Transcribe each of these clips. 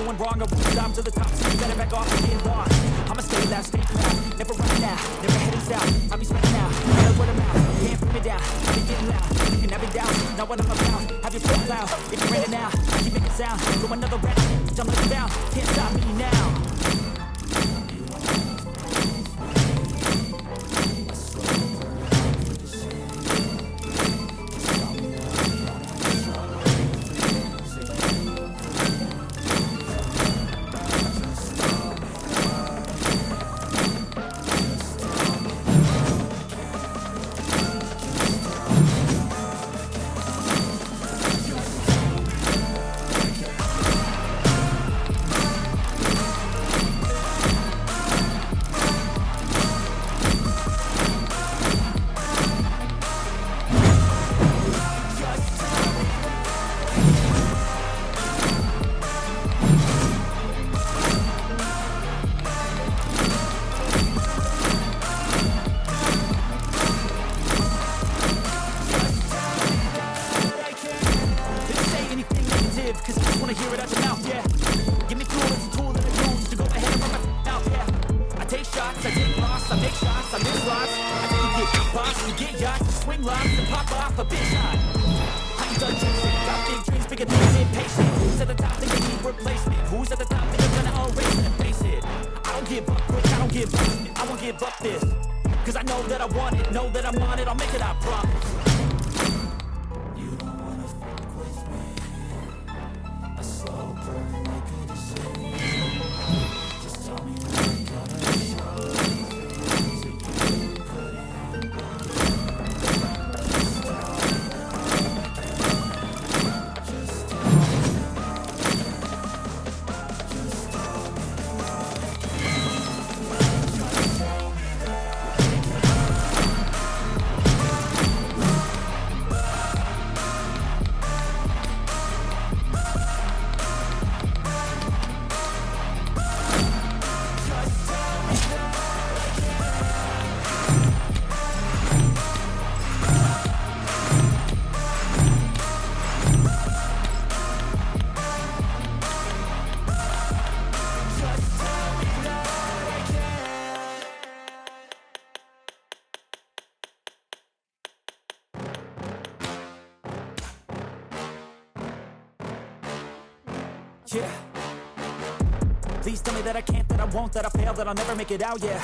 everyone wrong. I won't stop to the top, so you better back off and get lost. I'ma stay loud, stay proud, never running out, never heading south. I'll be spreading out, all word of mouth, can't put me down. I'll be getting loud, you can never doubt, not what I'm about. Have your foot loud, if you're raining now, I keep making sound. Go another round, jump like a bound, can't stop me now. Cause I just wanna hear it out your mouth, yeah. Give me fuel, it's a tool that I use to go ahead and run my mouth, yeah. I take shots, I take loss, I make shots, I miss lots. I think you get boss, you get yachts, you swing lots and pop off a big shot. I ain't done chasing, got big dreams, bigger things, impatient. Who's at the top think they need replacement? Who's at the top think I'm gonna erase it? Face it, I don't give up quick, I don't give up, I won't give up this. Cause I know that I want it, know that I'm on it, I'll make it, I promise. Yeah. Please tell me that I can't, that I won't, that I fail, that I'll never make it out, yeah.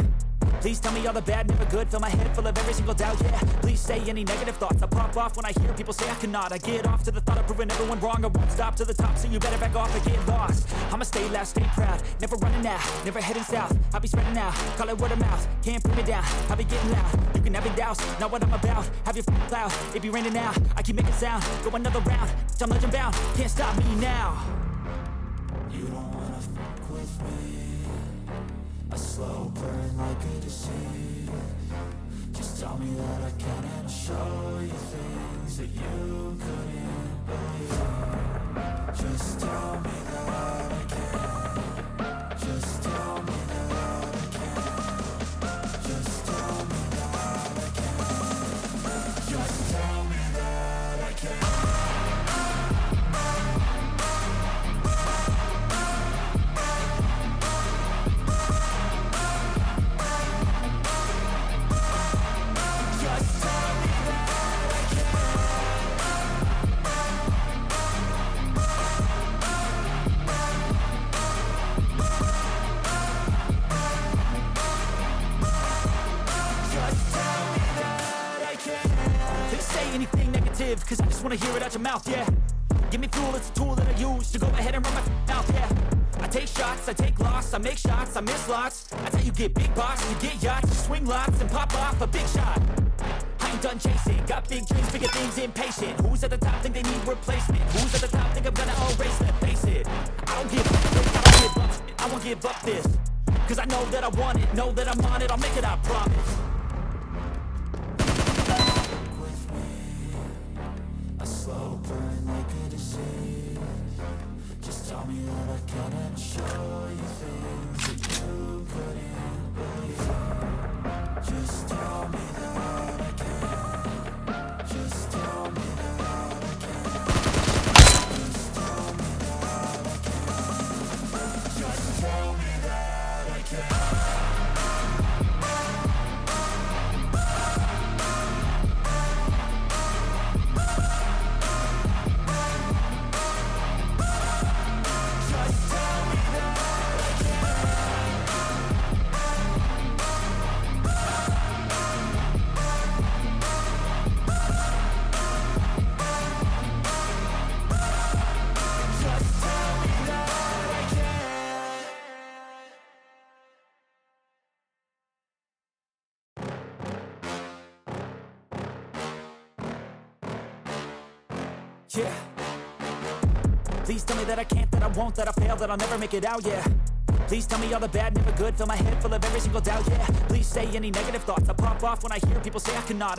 Please tell me all the bad, never good, fill my head full of every single doubt, yeah. Please say any negative thoughts, I pop off when I hear people say I cannot. I get off to the thought of proving everyone wrong, I won't stop to the top, so you better back off and get lost. I'ma stay loud, stay proud, never running out, never heading south. I'll be spreading out, call it word of mouth, can't put me down, I'll be getting loud. You can never douse, not what I'm about, have your cloud, it be raining now, I keep making sound, go another round, I'm legend bound, can't stop me now. You don't wanna fuck with me. A slow burn like a disease. Just tell me that I can and I'll show you things that you couldn't believe. Just tell me that I can. Just tell me that I can. Just tell me that I can. Just tell me that I can. Anything negative, cause I just wanna hear it out your mouth, yeah. Give me fuel, it's a tool that I use to go ahead and run my mouth, yeah. I take shots, I take loss, I make shots, I miss lots. That's how you get big boss, you get yachts, you swing lots and pop off a big shot. I ain't done chasing, got big dreams, bigger things, impatient. Who's at the top think they need replacement? Who's at the top think I'm gonna erase it? Face it, I don't give up, I don't give up, I won't give up this. Cause I know that I want it, know that I'm on it, I'll make it, I promise. A slow burn like a disease. Just tell me that I can and show you things that you couldn't believe. Just tell me that I can. Just tell me that I can. Just tell me that I can. Please tell me that I can't, that I won't, that I fail, that I'll never make it out, yeah. Please tell me all the bad, never good, fill my head full of every single doubt, yeah. Please say any negative thoughts, I pop off when I hear people say I cannot.